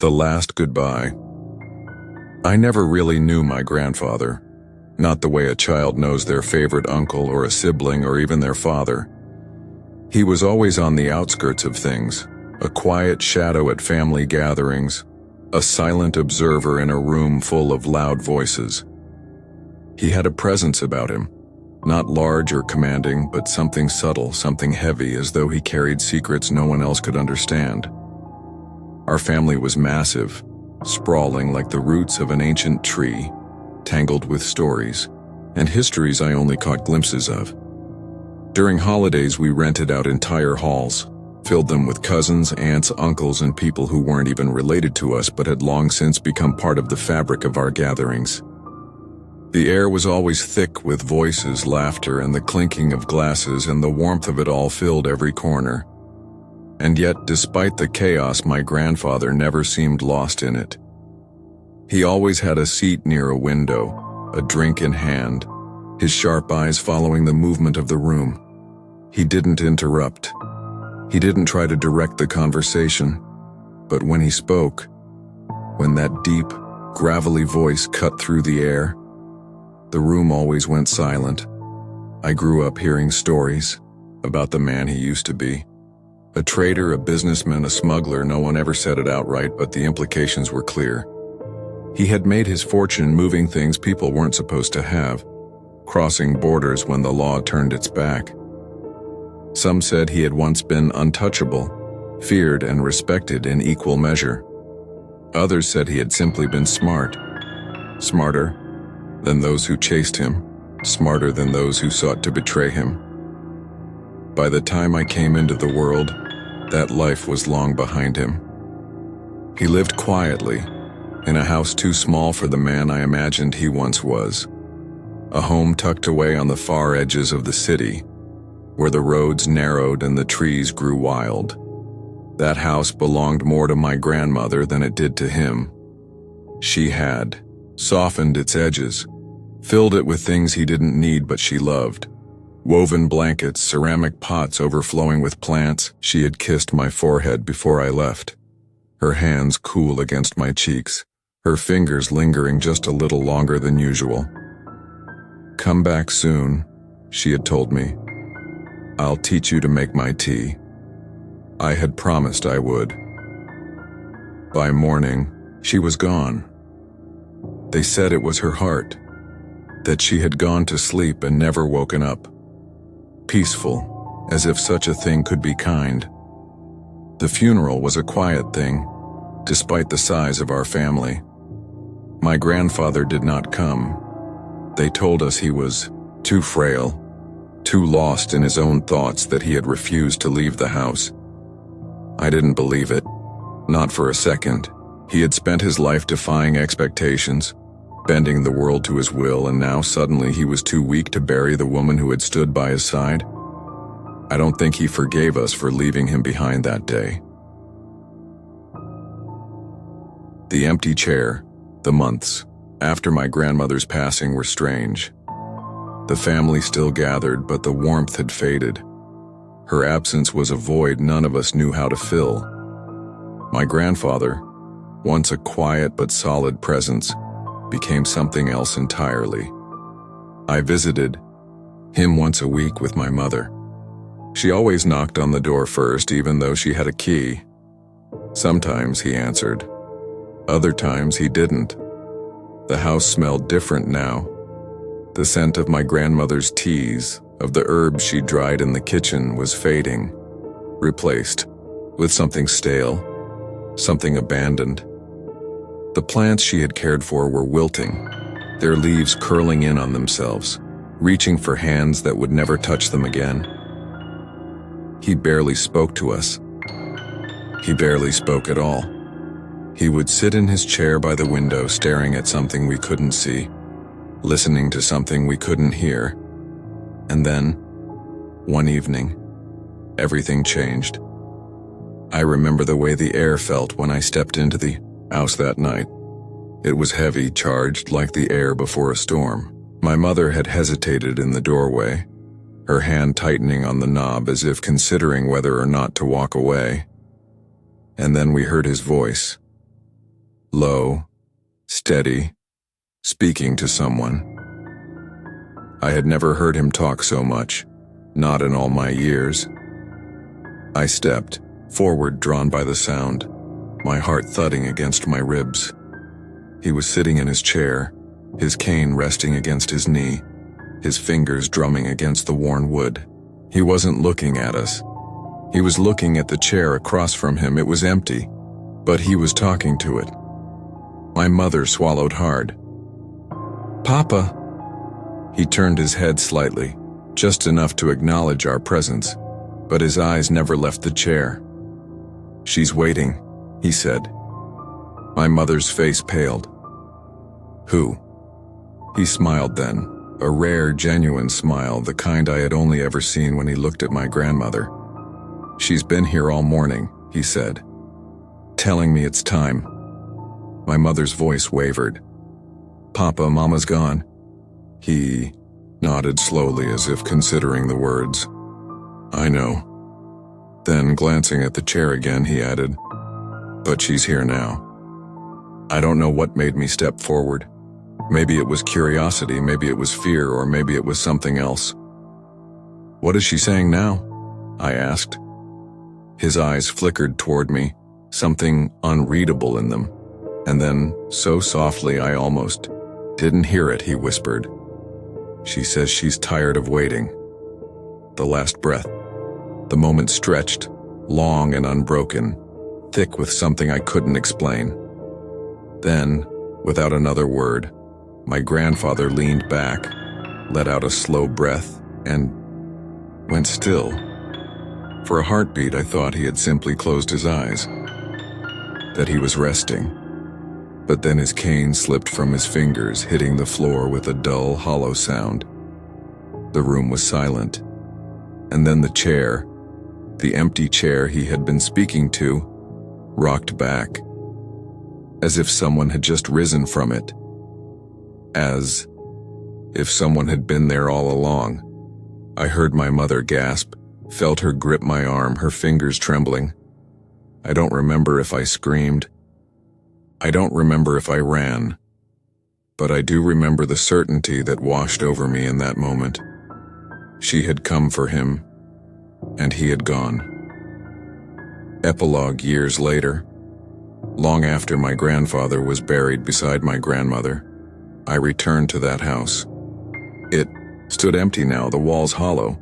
The last goodbye. I never really knew my grandfather, not the way a child knows their favorite uncle or a sibling or even their father. He was always on the outskirts of things, a quiet shadow at family gatherings, a silent observer in a room full of loud voices. He had a presence about him, not large or commanding, but something subtle, something heavy, as though he carried secrets no one else could understand. Our family was massive, sprawling like the roots of an ancient tree, tangled with stories and histories I only caught glimpses of. During holidays, we rented out entire halls, filled them with cousins, aunts, uncles, and people who weren't even related to us but had long since become part of the fabric of our gatherings. The air was always thick with voices, laughter, and the clinking of glasses, and the warmth of it all filled every corner. And yet, despite the chaos, my grandfather never seemed lost in it. He always had a seat near a window, a drink in hand, his sharp eyes following the movement of the room. He didn't interrupt. He didn't try to direct the conversation. But when he spoke, when that deep, gravelly voice cut through the air, the room always went silent. I grew up hearing stories about the man he used to be. A trader, a businessman, a smuggler. No one ever said it outright, but the implications were clear. He had made his fortune moving things people weren't supposed to have, crossing borders when the law turned its back. Some said he had once been untouchable, feared and respected in equal measure. Others said he had simply been smart, smarter than those who chased him, smarter than those who sought to betray him. By the time I came into the world, that life was long behind him. He lived quietly, in a house too small for the man I imagined he once was. A home tucked away on the far edges of the city, where the roads narrowed and the trees grew wild. That house belonged more to my grandmother than it did to him. She had softened its edges, filled it with things he didn't need but she loved. Woven blankets, ceramic pots overflowing with plants. She had kissed my forehead before I left, her hands cool against my cheeks, her fingers lingering just a little longer than usual. "Come back soon," she had told me. "I'll teach you to make my tea." I had promised I would. By morning, she was gone. They said it was her heart, that she had gone to sleep and never woken up. Peaceful, as if such a thing could be kind. The funeral was a quiet thing, despite the size of our family. My grandfather did not come. They told us he was too frail, too lost in his own thoughts that he had refused to leave the house. I didn't believe it, not for a second. He had spent his life defying expectations, bending the world to his will, and now suddenly he was too weak to bury the woman who had stood by his side. I don't think he forgave us for leaving him behind that day. The empty chair, the months after my grandmother's passing were strange. The family still gathered, but the warmth had faded. Her absence was a void none of us knew how to fill. My grandfather, once a quiet but solid presence, became something else entirely. I visited him once a week with my mother. She always knocked on the door first, even though she had a key. Sometimes he answered. Other times he didn't. The house smelled different now. The scent of my grandmother's teas, of the herbs she dried in the kitchen, was fading, replaced with something stale, something abandoned. The plants she had cared for were wilting, their leaves curling in on themselves, reaching for hands that would never touch them again. He barely spoke to us. He barely spoke at all. He would sit in his chair by the window, staring at something we couldn't see, listening to something we couldn't hear. And then, one evening, everything changed. I remember the way the air felt when I stepped into the house that night. It was heavy, charged like the air before a storm. My mother had hesitated in the doorway, her hand tightening on the knob as if considering whether or not to walk away. And then we heard his voice, low, steady, speaking to someone. I had never heard him talk so much, not in all my years. I stepped forward, drawn by the sound, my heart thudding against my ribs. He was sitting in his chair, his cane resting against his knee, his fingers drumming against the worn wood. He wasn't looking at us. He was looking at the chair across from him. It was empty, but he was talking to it. My mother swallowed hard. "Papa." He turned his head slightly, just enough to acknowledge our presence, but his eyes never left the chair. "She's waiting," he said. My mother's face paled. "Who?" He smiled then, a rare, genuine smile, the kind I had only ever seen when he looked at my grandmother. "She's been here all morning," he said, "telling me it's time." My mother's voice wavered. "Papa, Mama's gone." He nodded slowly as if considering the words. "I know." Then, glancing at the chair again, he added, "But she's here now." I don't know what made me step forward. Maybe it was curiosity, maybe it was fear, or maybe it was something else. "What is she saying now?" I asked. His eyes flickered toward me, something unreadable in them. And then, so softly I almost didn't hear it, he whispered, "She says she's tired of waiting." The last breath. The moment stretched, long and unbroken, thick with something I couldn't explain. Then, without another word, my grandfather leaned back, let out a slow breath, and went still. For a heartbeat, I thought he had simply closed his eyes, that he was resting. But then his cane slipped from his fingers, hitting the floor with a dull, hollow sound. The room was silent. And then the chair, the empty chair he had been speaking to, rocked back, as if someone had just risen from it. As if someone had been there all along. I heard my mother gasp, felt her grip my arm, her fingers trembling. I don't remember if I screamed. I don't remember if I ran. But I do remember the certainty that washed over me in that moment. She had come for him, and he had gone. Epilogue years later. Long after my grandfather was buried beside my grandmother, I returned to that house. It stood empty now, the walls hollow,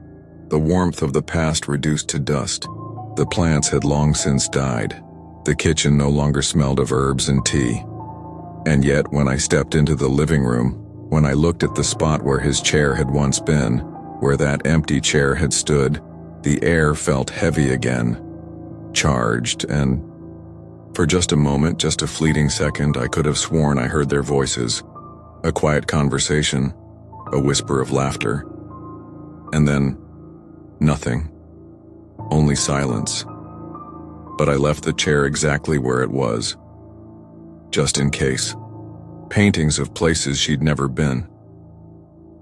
the warmth of the past reduced to dust. The plants had long since died. The kitchen no longer smelled of herbs and tea. And yet, when I stepped into the living room, when I looked at the spot where his chair had once been, where that empty chair had stood, the air felt heavy again, charged, and for just a moment, just a fleeting second, I could have sworn I heard their voices. A quiet conversation, a whisper of laughter. And then, nothing. Only silence. But I left the chair exactly where it was. Just in case. Paintings of places she'd never been.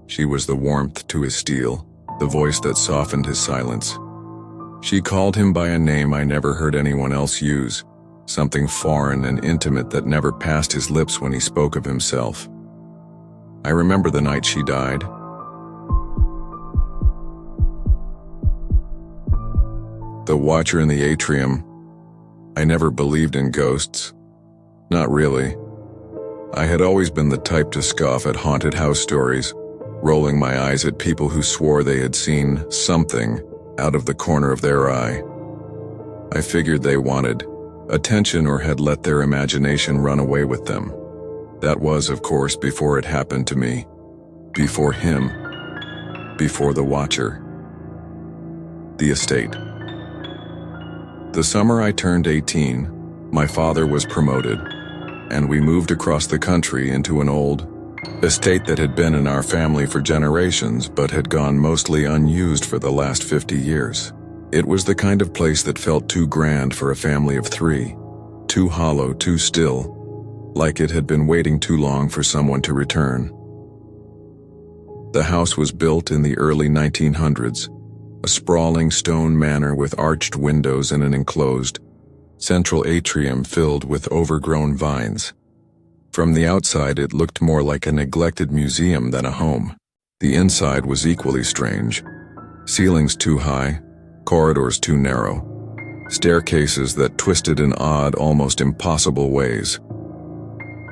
She was the warmth to his steel, the voice that softened his silence. She called him by a name I never heard anyone else use, something foreign and intimate that never passed his lips when he spoke of himself. I remember the night she died. The watcher in the atrium. I never believed in ghosts. Not really. I had always been the type to scoff at haunted house stories, rolling my eyes at people who swore they had seen something out of the corner of their eye. I figured they wanted attention or had let their imagination run away with them. That was, of course, before it happened to me. Before him. Before the watcher. The estate. The summer I turned 18, my father was promoted, and we moved across the country into an old estate that had been in our family for generations but had gone mostly unused for the last 50 years. It was the kind of place that felt too grand for a family of 3, too hollow, too still, like it had been waiting too long for someone to return. The house was built in the early 1900s, a sprawling stone manor with arched windows and an enclosed, central atrium filled with overgrown vines. From the outside, it looked more like a neglected museum than a home. The inside was equally strange. Ceilings too high, corridors too narrow, staircases that twisted in odd, almost impossible ways.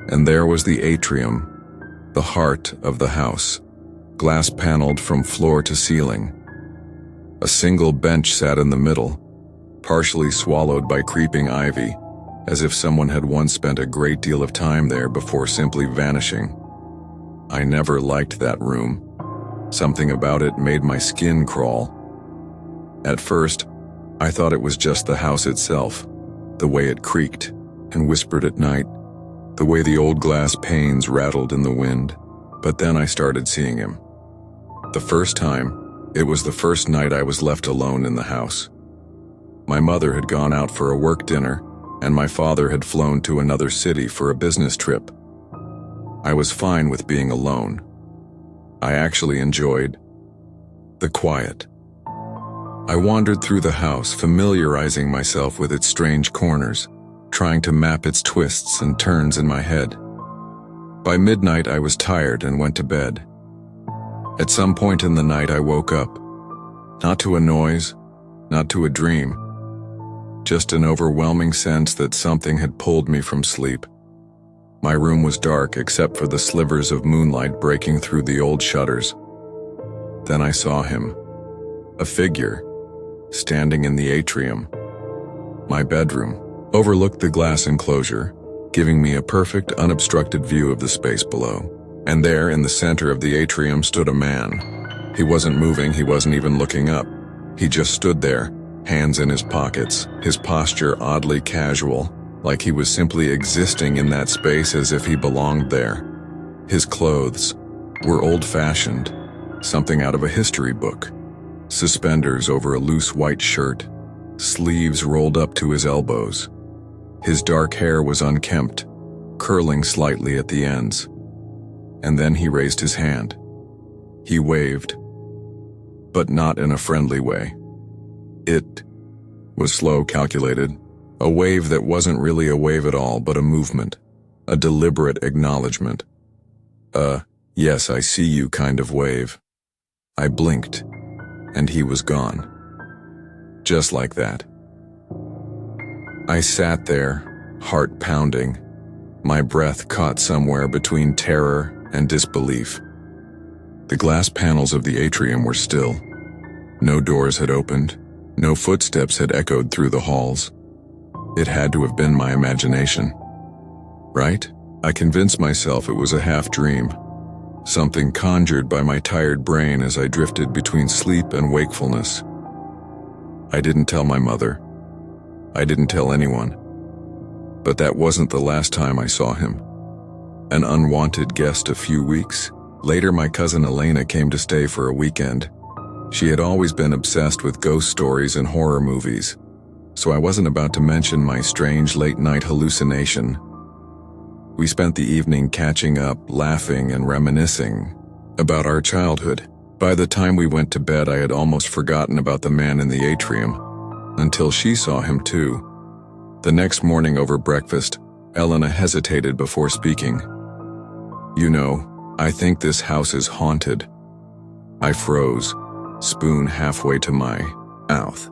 And there was the atrium, the heart of the house, glass-paneled from floor to ceiling. A single bench sat in the middle, partially swallowed by creeping ivy, as if someone had once spent a great deal of time there before simply vanishing. I never liked that room. Something about it made my skin crawl. At first, I thought it was just the house itself, the way it creaked and whispered at night, the way the old glass panes rattled in the wind. But then I started seeing him. The first time, it was the first night I was left alone in the house. My mother had gone out for a work dinner, and my father had flown to another city for a business trip. I was fine with being alone. I actually enjoyed the quiet. I wandered through the house, familiarizing myself with its strange corners, trying to map its twists and turns in my head. By midnight, I was tired and went to bed. At some point in the night, I woke up. Not to a noise, not to a dream. Just an overwhelming sense that something had pulled me from sleep. My room was dark except for the slivers of moonlight breaking through the old shutters. Then I saw him. A figure, standing in the atrium. My bedroom overlooked the glass enclosure, giving me a perfect, unobstructed view of the space below. And there, in the center of the atrium, stood a man. He wasn't moving, he wasn't even looking up. He just stood there, hands in his pockets, his posture oddly casual, like he was simply existing in that space as if he belonged there. His clothes were old-fashioned, something out of a history book. Suspenders over a loose white shirt, sleeves rolled up to his elbows. His dark hair was unkempt, curling slightly at the ends. And then he raised his hand. He waved, but not in a friendly way. It was slow, calculated, a wave that wasn't really a wave at all, but a movement, a deliberate acknowledgement. Yes, I see you kind of wave. I blinked, and he was gone. Just like that. I sat there, heart pounding, my breath caught somewhere between terror and disbelief. The glass panels of the atrium were still. No doors had opened, no footsteps had echoed through the halls. It had to have been my imagination. Right? I convinced myself it was a half-dream, something conjured by my tired brain as I drifted between sleep and wakefulness. I didn't tell my mother. I didn't tell anyone. But that wasn't the last time I saw him. An unwanted guest a few weeks. Later, my cousin Elena came to stay for a weekend. She had always been obsessed with ghost stories and horror movies, so I wasn't about to mention my strange late-night hallucination. We spent the evening catching up, laughing, and reminiscing about our childhood. By the time we went to bed, I had almost forgotten about the man in the atrium, until she saw him too. The next morning over breakfast, Elena hesitated before speaking. "You know, I think this house is haunted." I froze, spoon halfway to my mouth.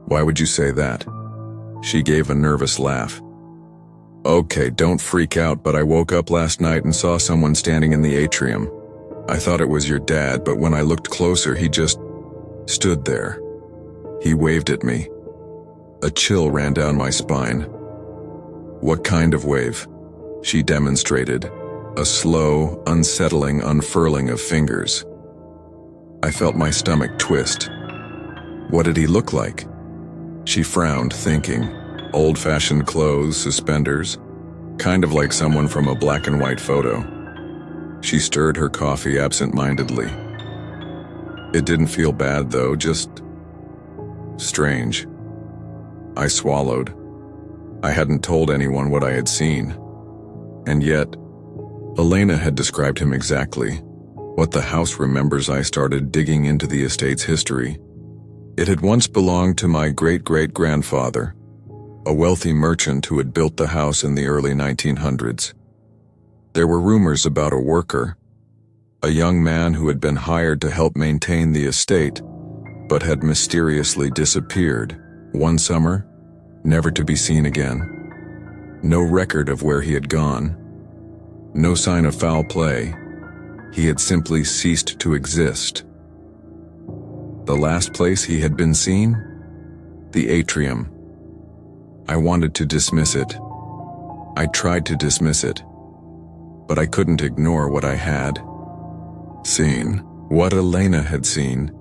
"Why would you say that?" She gave a nervous laugh. "Okay, don't freak out, but I woke up last night and saw someone standing in the atrium. I thought it was your dad, but when I looked closer, he just stood there. He waved at me." A chill ran down my spine. "What kind of wave?" She demonstrated. A slow, unsettling unfurling of fingers. I felt my stomach twist. "What did he look like?" She frowned, thinking. "Old-fashioned clothes, suspenders, kind of like someone from a black and white photo." She stirred her coffee absent-mindedly. "It didn't feel bad, though, just strange." I swallowed. I hadn't told anyone what I had seen. And yet, Elena had described him exactly. What the house remembers. I started digging into the estate's history. It had once belonged to my great-great-grandfather, a wealthy merchant who had built the house in the early 1900s. There were rumors about a worker, a young man who had been hired to help maintain the estate, but had mysteriously disappeared one summer, never to be seen again. No record of where he had gone. No sign of foul play. He had simply ceased to exist. The last place he had been seen? The atrium. I wanted to dismiss it. I tried to dismiss it, but I couldn't ignore what I had seen, what Elena had seen.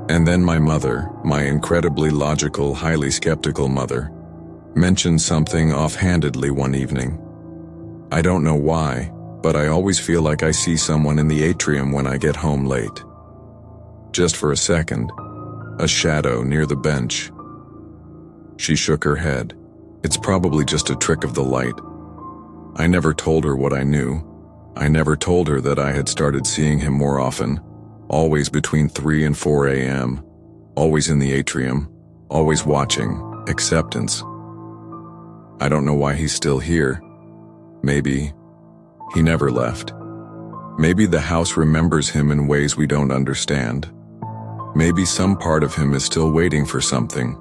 And then my mother, my incredibly logical, highly skeptical mother, mentioned something offhandedly one evening. I don't know why, but I always feel like I see someone in the atrium when I get home late. Just for a second, a shadow near the bench. She shook her head. It's probably just a trick of the light. I never told her what I knew. I never told her that I had started seeing him more often, always between 3 and 4 a.m., always in the atrium, always watching, acceptance. I don't know why he's still here. Maybe he never left. Maybe the house remembers him in ways we don't understand. Maybe some part of him is still waiting for something,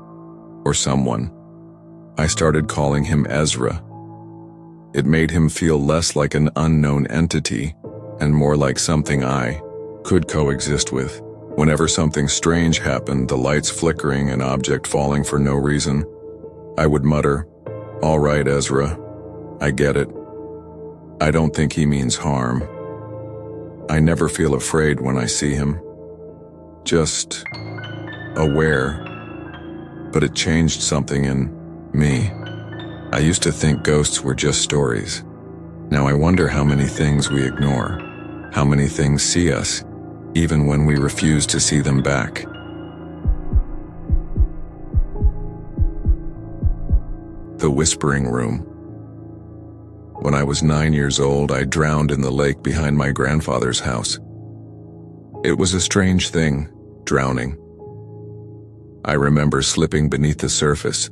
or someone. I started calling him Ezra. It made him feel less like an unknown entity and more like something I could coexist with. Whenever something strange happened, the lights flickering, an object falling for no reason, I would mutter, "All right, Ezra, I get it. I don't think he means harm." I never feel afraid when I see him. Just aware. But it changed something in me. I used to think ghosts were just stories. Now I wonder how many things we ignore, how many things see us, even when we refuse to see them back. The Whispering Room. When I was 9 years old, I drowned in the lake behind my grandfather's house. It was a strange thing, drowning. I remember slipping beneath the surface,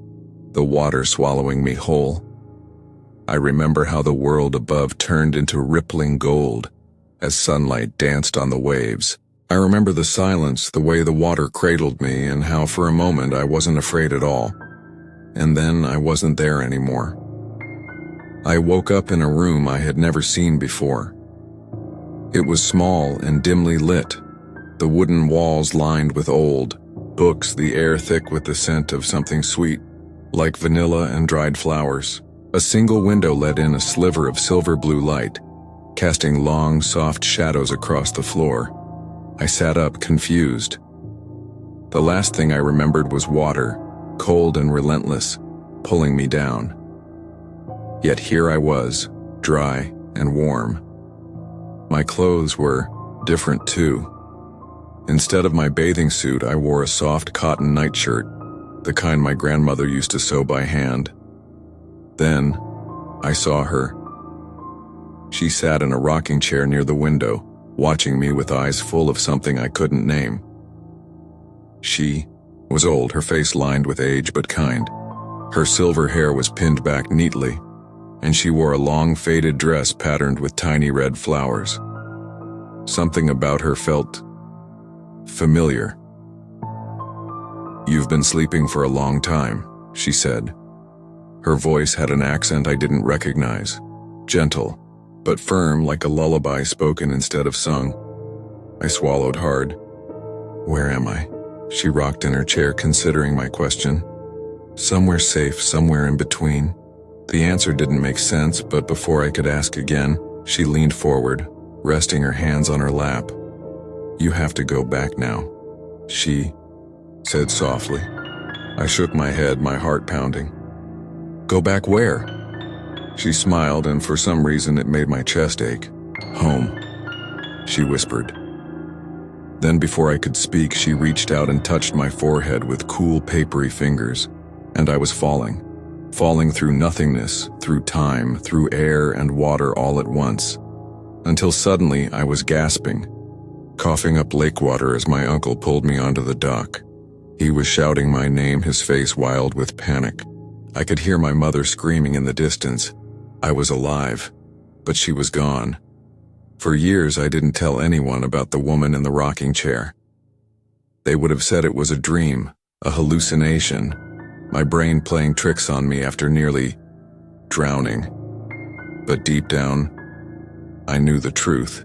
the water swallowing me whole. I remember how the world above turned into rippling gold as sunlight danced on the waves. I remember the silence, the way the water cradled me, and how for a moment I wasn't afraid at all. And then I wasn't there anymore. I woke up in a room I had never seen before. It was small and dimly lit, the wooden walls lined with old books, the air thick with the scent of something sweet, like vanilla and dried flowers. A single window let in a sliver of silver blue light, casting long, soft shadows across the floor. I sat up, confused. The last thing I remembered was water, cold and relentless, pulling me down. Yet here I was, dry and warm. My clothes were different too. Instead of my bathing suit, I wore a soft cotton nightshirt, the kind my grandmother used to sew by hand. Then, I saw her. She sat in a rocking chair near the window, watching me with eyes full of something I couldn't name. She was old, her face lined with age but kind. Her silver hair was pinned back neatly, and she wore a long faded dress patterned with tiny red flowers. Something about her felt familiar. "You've been sleeping for a long time," she said. Her voice had an accent I didn't recognize, gentle, but firm like a lullaby spoken instead of sung. I swallowed hard. "Where am I?" She rocked in her chair, considering my question. "Somewhere safe, somewhere in between." The answer didn't make sense, but before I could ask again, she leaned forward, resting her hands on her lap. "You have to go back now," she said softly. I shook my head, my heart pounding. "Go back where?" She smiled, and for some reason it made my chest ache. "Home," she whispered. Then before I could speak, she reached out and touched my forehead with cool, papery fingers, and I was falling through nothingness, through time, through air and water all at once, until suddenly I was gasping, coughing up lake water as my uncle pulled me onto the dock. He was shouting my name, his face wild with panic. I could hear my mother screaming in the distance. I was alive, but she was gone. For years I didn't tell anyone about the woman in the rocking chair. They would have said it was a dream, a hallucination, my brain playing tricks on me after nearly drowning. But deep down, I knew the truth.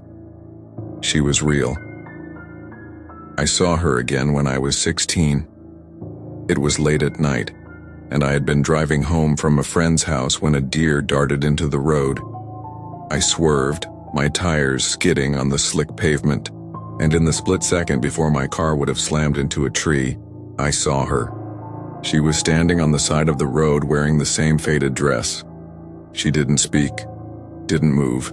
She was real. I saw her again when I was 16. It was late at night, and I had been driving home from a friend's house when a deer darted into the road. I swerved, my tires skidding on the slick pavement, and in the split second before my car would have slammed into a tree, I saw her. She was standing on the side of the road wearing the same faded dress. She didn't speak, didn't move,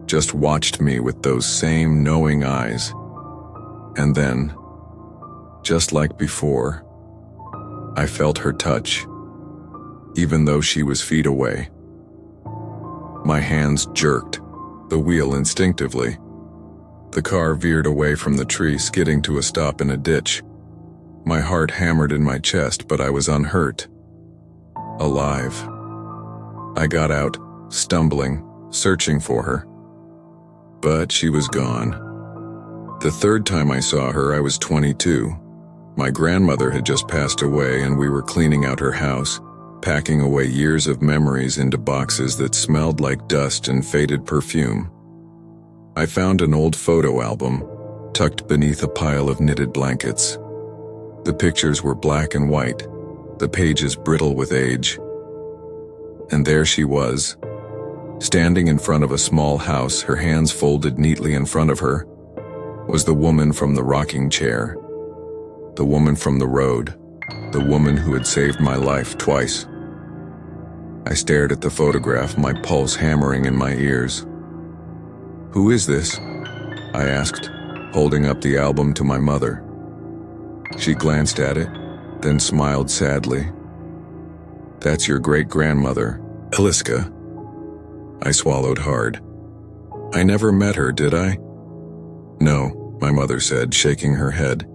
just watched me with those same knowing eyes. And then, just like before, I felt her touch, even though she was feet away. My hands jerked, the wheel instinctively. The car veered away from the tree, skidding to a stop in a ditch. My heart hammered in my chest, but I was unhurt. Alive. I got out, stumbling, searching for her. But she was gone. The third time I saw her, I was 22. My grandmother had just passed away, and we were cleaning out her house, packing away years of memories into boxes that smelled like dust and faded perfume. I found an old photo album, tucked beneath a pile of knitted blankets. The pictures were black and white, the pages brittle with age. And there she was, standing in front of a small house, her hands folded neatly in front of her, was the woman from the rocking chair. The woman from the road, the woman who had saved my life twice. I stared at the photograph, my pulse hammering in my ears. "Who is this?" I asked, holding up the album to my mother. She glanced at it, then smiled sadly. "That's your great-grandmother, Eliska." I swallowed hard. "I never met her, did I?" "No," my mother said, shaking her head.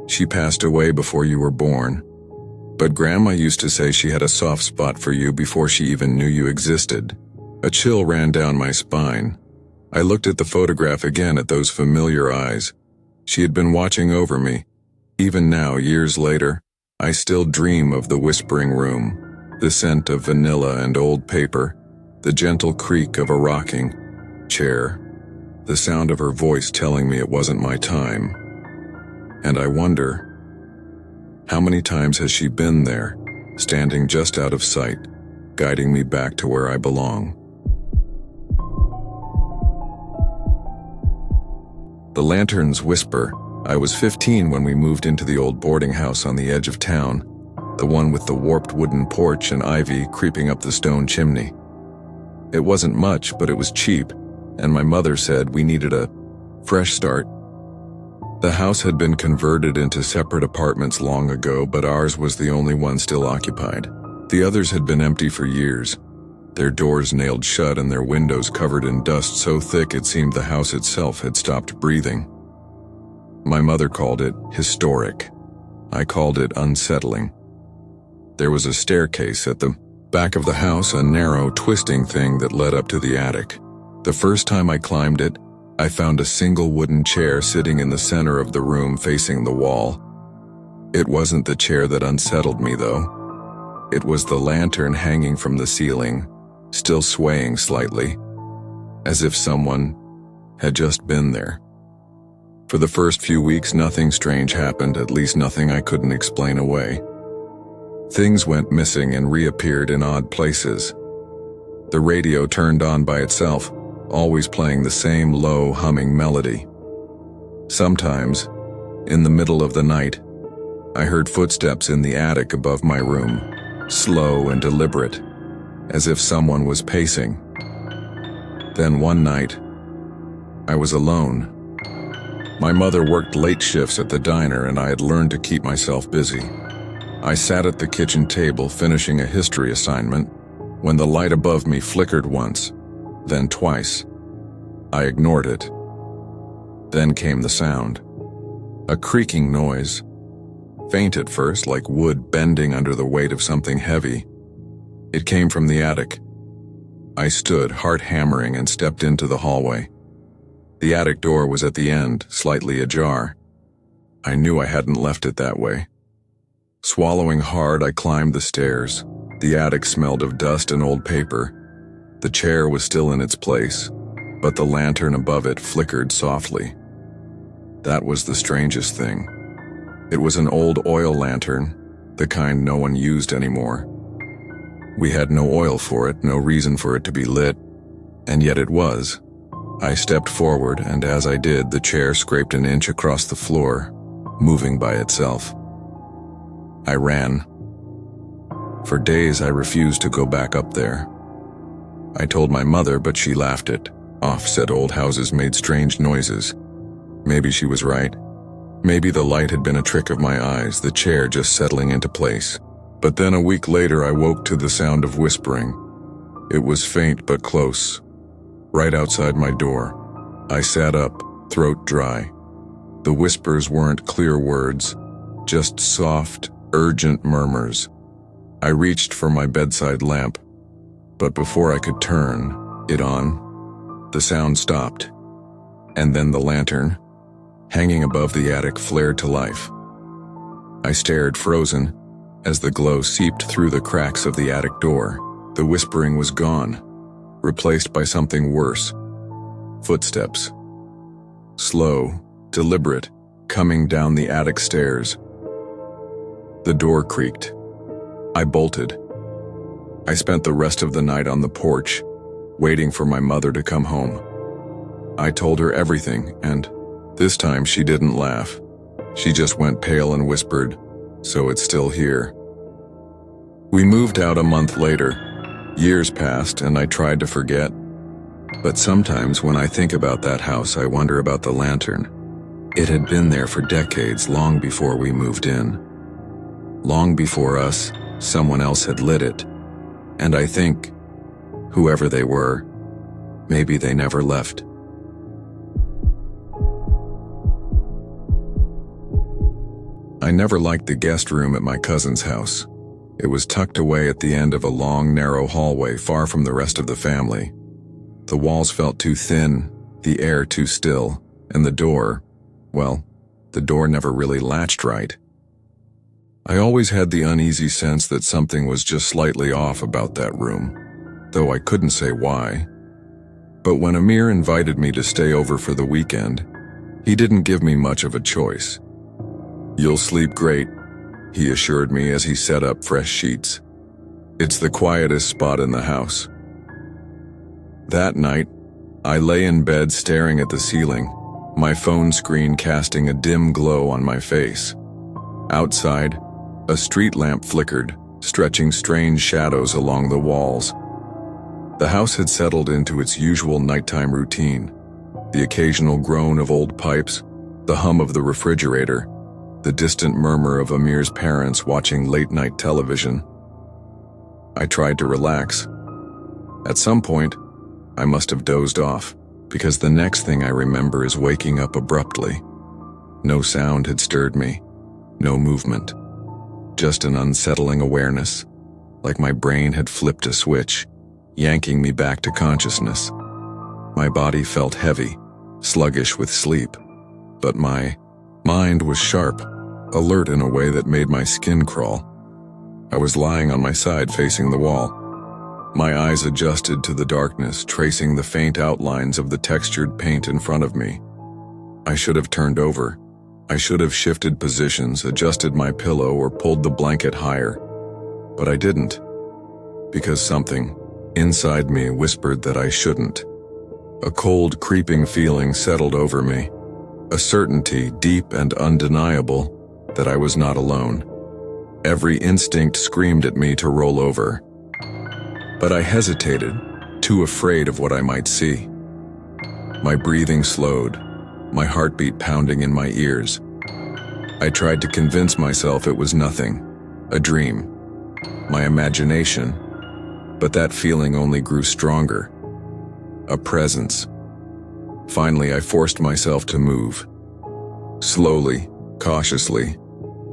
"She passed away before you were born. But Grandma used to say she had a soft spot for you before she even knew you existed." A chill ran down my spine. I looked at the photograph again, at those familiar eyes. She had been watching over me. Even now, years later, I still dream of the whispering room, the scent of vanilla and old paper, the gentle creak of a rocking chair, the sound of her voice telling me it wasn't my time. And I wonder, how many times has she been there, standing just out of sight, guiding me back to where I belong? The lanterns whisper. I was 15 when we moved into the old boarding house on the edge of town, the one with the warped wooden porch and ivy creeping up the stone chimney. It wasn't much, but it was cheap, and my mother said we needed a fresh start. The house had been converted into separate apartments long ago, but ours was the only one still occupied. The others had been empty for years, their doors nailed shut and their windows covered in dust so thick it seemed the house itself had stopped breathing. My mother called it historic. I called it unsettling. There was a staircase at the back of the house, a narrow, twisting thing that led up to the attic. The first time I climbed it, I found a single wooden chair sitting in the center of the room facing the wall. It wasn't the chair that unsettled me, though. It was the lantern hanging from the ceiling, still swaying slightly, as if someone had just been there. For the first few weeks, nothing strange happened, at least nothing I couldn't explain away. Things went missing and reappeared in odd places. The radio turned on by itself, always playing the same low, humming melody. Sometimes, in the middle of the night, I heard footsteps in the attic above my room, slow and deliberate, as if someone was pacing. Then one night, I was alone. My mother worked late shifts at the diner, and I had learned to keep myself busy. I sat at the kitchen table finishing a history assignment when the light above me flickered once, then twice. I ignored it. Then came the sound. A creaking noise. Faint at first, like wood bending under the weight of something heavy. It came from the attic. I stood, heart hammering, and stepped into the hallway. The attic door was at the end, slightly ajar. I knew I hadn't left it that way. Swallowing hard, I climbed the stairs. The attic smelled of dust and old paper. The chair was still in its place, but the lantern above it flickered softly. That was the strangest thing. It was an old oil lantern, the kind no one used anymore. We had no oil for it, no reason for it to be lit, and yet it was. I stepped forward, and as I did, the chair scraped an inch across the floor, moving by itself. I ran. For days, I refused to go back up there. I told my mother, but she laughed it off, said old houses made strange noises. Maybe she was right. Maybe the light had been a trick of my eyes, the chair just settling into place. But then a week later, I woke to the sound of whispering. It was faint but close, right outside my door. I sat up, throat dry. The whispers weren't clear words, just soft, urgent murmurs. I reached for my bedside lamp, but before I could turn it on, the sound stopped, and then the lantern, hanging above the attic, flared to life. I stared, frozen, as the glow seeped through the cracks of the attic door. The whispering was gone, replaced by something worse. Footsteps. Slow, deliberate, coming down the attic stairs. The door creaked. I bolted. I spent the rest of the night on the porch, waiting for my mother to come home. I told her everything, and this time she didn't laugh. She just went pale and whispered, "So it's still here." We moved out a month later. Years passed, and I tried to forget. But sometimes when I think about that house, I wonder about the lantern. It had been there for decades, long before we moved in. Long before us, someone else had lit it. And I think, whoever they were, maybe they never left. I never liked the guest room at my cousin's house. It was tucked away at the end of a long, narrow hallway far from the rest of the family. The walls felt too thin, the air too still, and the door, well, the door never really latched right. I always had the uneasy sense that something was just slightly off about that room, though I couldn't say why. But when Amir invited me to stay over for the weekend, he didn't give me much of a choice. "You'll sleep great," he assured me as he set up fresh sheets. "It's the quietest spot in the house." That night, I lay in bed staring at the ceiling, my phone screen casting a dim glow on my face. Outside, a street lamp flickered, stretching strange shadows along the walls. The house had settled into its usual nighttime routine. The occasional groan of old pipes, the hum of the refrigerator, the distant murmur of Amir's parents watching late-night television. I tried to relax. At some point, I must have dozed off, because the next thing I remember is waking up abruptly. No sound had stirred me, no movement. Just an unsettling awareness, like my brain had flipped a switch, yanking me back to consciousness. My body felt heavy, sluggish with sleep, but my mind was sharp, alert in a way that made my skin crawl. I was lying on my side facing the wall. My eyes adjusted to the darkness, tracing the faint outlines of the textured paint in front of me. I should have turned over. I should have shifted positions, adjusted my pillow, or pulled the blanket higher. But I didn't, because something inside me whispered that I shouldn't. A cold, creeping feeling settled over me, a certainty, deep and undeniable, that I was not alone. Every instinct screamed at me to roll over. But I hesitated, too afraid of what I might see. My breathing slowed, my heartbeat pounding in my ears. I tried to convince myself it was nothing, a dream, my imagination, but that feeling only grew stronger. A presence. Finally, I forced myself to move. Slowly, cautiously,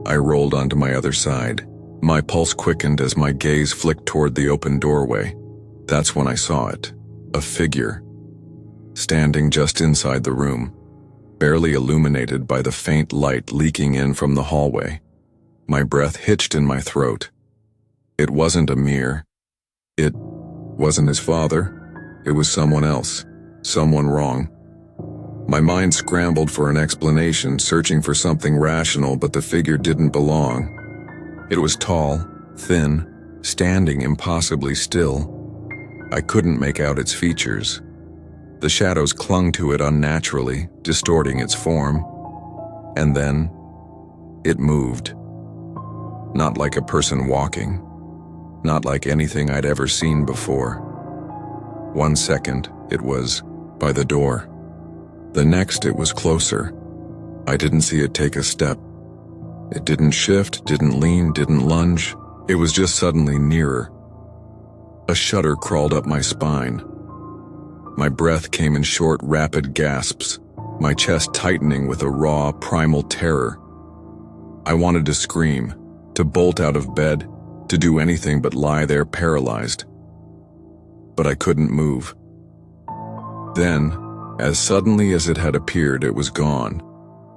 I rolled onto my other side. My pulse quickened as my gaze flicked toward the open doorway. That's when I saw it. A figure, standing just inside the room, barely illuminated by the faint light leaking in from the hallway. My breath hitched in my throat. It wasn't Amir. It wasn't his father. It was someone else. Someone wrong. My mind scrambled for an explanation, searching for something rational, but the figure didn't belong. It was tall, thin, standing impossibly still. I couldn't make out its features. The shadows clung to it unnaturally, distorting its form. And then, it moved. Not like a person walking. Not like anything I'd ever seen before. 1 second, it was by the door. The next, it was closer. I didn't see it take a step. It didn't shift, didn't lean, didn't lunge. It was just suddenly nearer. A shudder crawled up my spine. My breath came in short, rapid gasps, my chest tightening with a raw, primal terror. I wanted to scream, to bolt out of bed, to do anything but lie there paralyzed. But I couldn't move. Then, as suddenly as it had appeared, it was gone.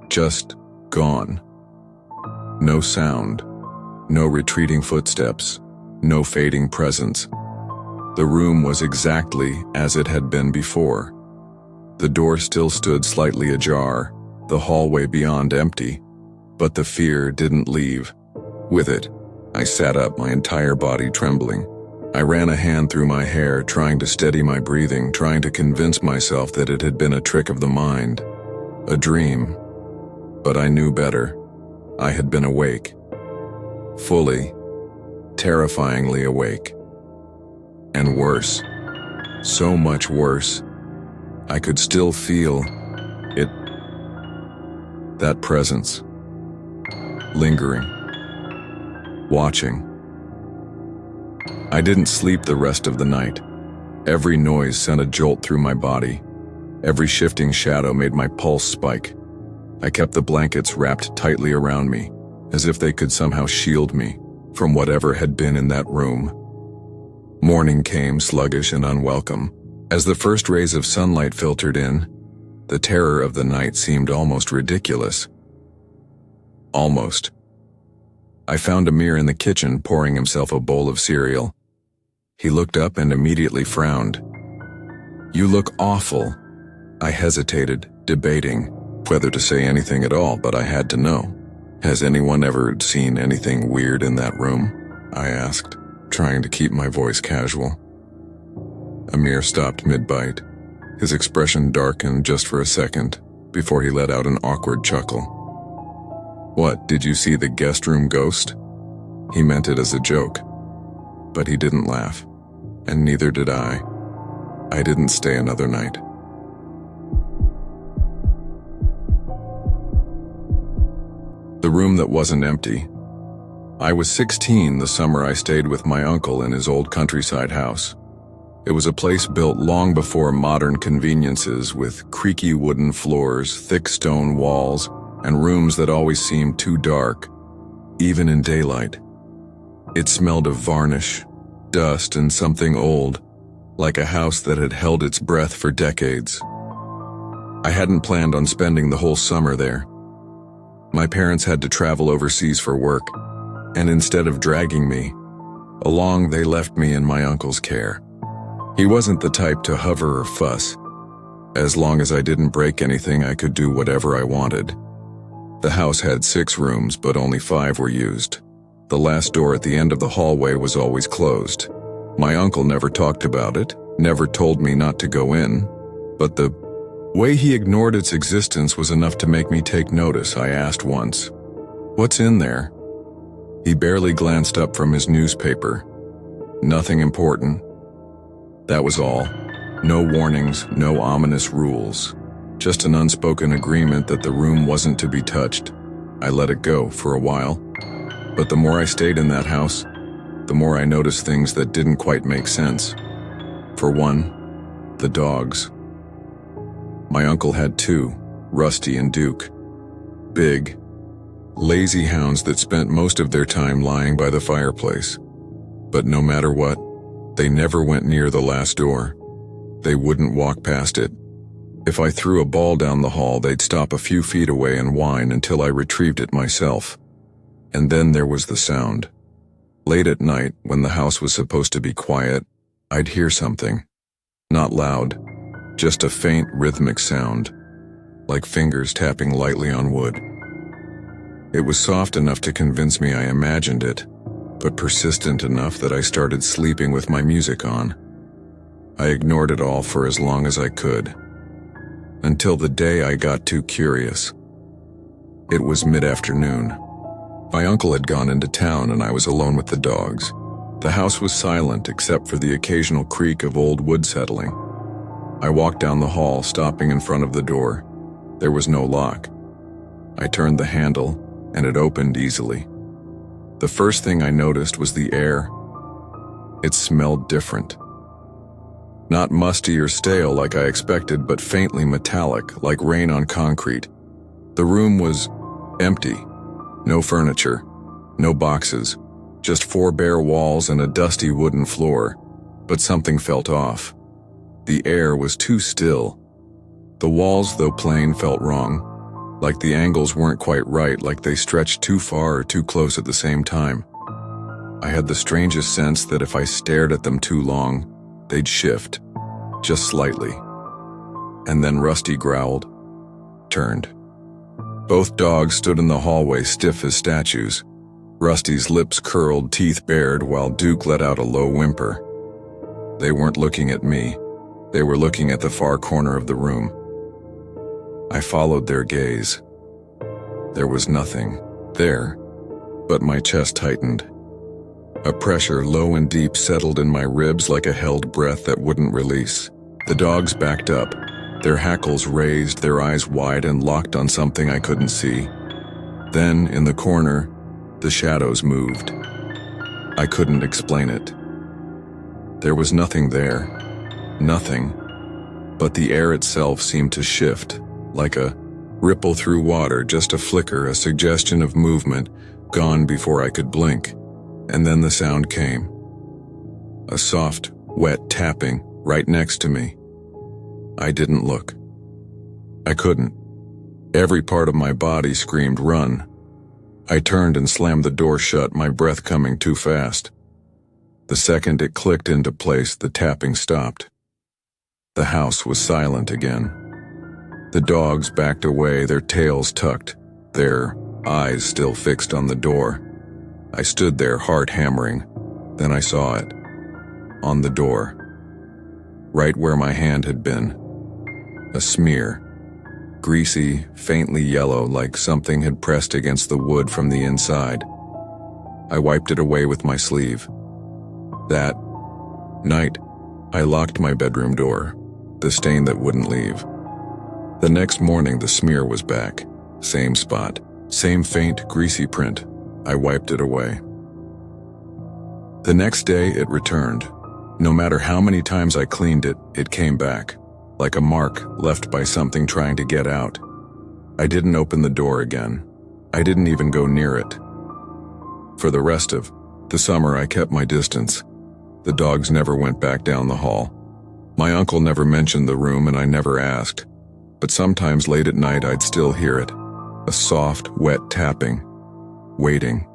Just gone. No sound, no retreating footsteps, no fading presence. The room was exactly as it had been before. The door still stood slightly ajar, the hallway beyond empty, but the fear didn't leave. With it, I sat up, my entire body trembling. I ran a hand through my hair, trying to steady my breathing, trying to convince myself that it had been a trick of the mind, a dream. But I knew better. I had been awake. Fully, terrifyingly awake. And worse. So much worse. I could still feel it. That presence. Lingering. Watching. I didn't sleep the rest of the night. Every noise sent a jolt through my body. Every shifting shadow made my pulse spike. I kept the blankets wrapped tightly around me, as if they could somehow shield me from whatever had been in that room. Morning came, sluggish and unwelcome. As the first rays of sunlight filtered in, the terror of the night seemed almost ridiculous. Almost. I found Amir in the kitchen pouring himself a bowl of cereal. He looked up and immediately frowned. "You look awful." I hesitated, debating whether to say anything at all, but I had to know. "Has anyone ever seen anything weird in that room?" I asked, trying to keep my voice casual. Amir stopped mid-bite. His expression darkened just for a second, before he let out an awkward chuckle. "What, did you see the guest room ghost?" He meant it as a joke. But he didn't laugh, and neither did I. I didn't stay another night. The room that wasn't empty. I was 16 the summer I stayed with my uncle in his old countryside house. It was a place built long before modern conveniences, with creaky wooden floors, thick stone walls, and rooms that always seemed too dark, even in daylight. It smelled of varnish, dust, and something old, like a house that had held its breath for decades. I hadn't planned on spending the whole summer there. My parents had to travel overseas for work, and instead of dragging me along, they left me in my uncle's care. He wasn't the type to hover or fuss. As long as I didn't break anything, I could do whatever I wanted. The house had 6 rooms, but only 5 were used. The last door at the end of the hallway was always closed. My uncle never talked about it, never told me not to go in, but the way he ignored its existence was enough to make me take notice. I asked once, "What's in there?" He barely glanced up from his newspaper. "Nothing important." That was all. No warnings, no ominous rules. Just an unspoken agreement that the room wasn't to be touched. I let it go for a while. But the more I stayed in that house, the more I noticed things that didn't quite make sense. For one, the dogs. My uncle had 2, Rusty and Duke. Big, lazy hounds that spent most of their time lying by the fireplace. But no matter what, They never went near the last door. They wouldn't walk past it. If I threw a ball down the hall, they'd stop a few feet away and whine until I retrieved it myself. And then there was the sound. Late at night, when the house was supposed to be quiet, I'd hear something. Not loud, just a faint rhythmic sound, like fingers tapping lightly on wood. It was soft enough to convince me I imagined it, but persistent enough that I started sleeping with my music on. I ignored it all for as long as I could, until the day I got too curious. It was mid-afternoon. My uncle had gone into town and I was alone with the dogs. The house was silent except for the occasional creak of old wood settling. I walked down the hall, stopping in front of the door. There was no lock. I turned the handle, and it opened easily. The first thing I noticed was the air. It smelled different. Not musty or stale like I expected, but faintly metallic, like rain on concrete. The room was empty. No furniture, no boxes, just 4 bare walls and a dusty wooden floor, but something felt off. The air was too still. The walls, though plain, felt wrong, like the angles weren't quite right, like they stretched too far or too close at the same time. I had the strangest sense that if I stared at them too long, they'd shift, just slightly. And then Rusty growled, turned. Both dogs stood in the hallway stiff as statues. Rusty's lips curled, teeth bared, while Duke let out a low whimper. They weren't looking at me. They were looking at the far corner of the room. I followed their gaze. There was nothing there, but my chest tightened. A pressure low and deep settled in my ribs like a held breath that wouldn't release. The dogs backed up. Their hackles raised, their eyes wide and locked on something I couldn't see. Then, in the corner, the shadows moved. I couldn't explain it. There was nothing there. Nothing. But the air itself seemed to shift, like a ripple through water, just a flicker, a suggestion of movement, gone before I could blink. And then the sound came. A soft, wet tapping right next to me. I didn't look. I couldn't. Every part of my body screamed, "Run." I turned and slammed the door shut, my breath coming too fast. The second it clicked into place, the tapping stopped. The house was silent again. The dogs backed away, their tails tucked, their eyes still fixed on the door. I stood there, heart hammering. Then I saw it. On the door. Right where my hand had been. A smear. Greasy, faintly yellow, like something had pressed against the wood from the inside. I wiped it away with my sleeve. That night, I locked my bedroom door, the stain that wouldn't leave. The next morning, the smear was back. Same spot, same faint, greasy print. I wiped it away. The next day, it returned. No matter how many times I cleaned it, it came back, like a mark left by something trying to get out. I didn't open the door again. I didn't even go near it. For the rest of the summer, I kept my distance. The dogs never went back down the hall. My uncle never mentioned the room and I never asked. But sometimes late at night, I'd still hear it. A soft, wet tapping. Waiting.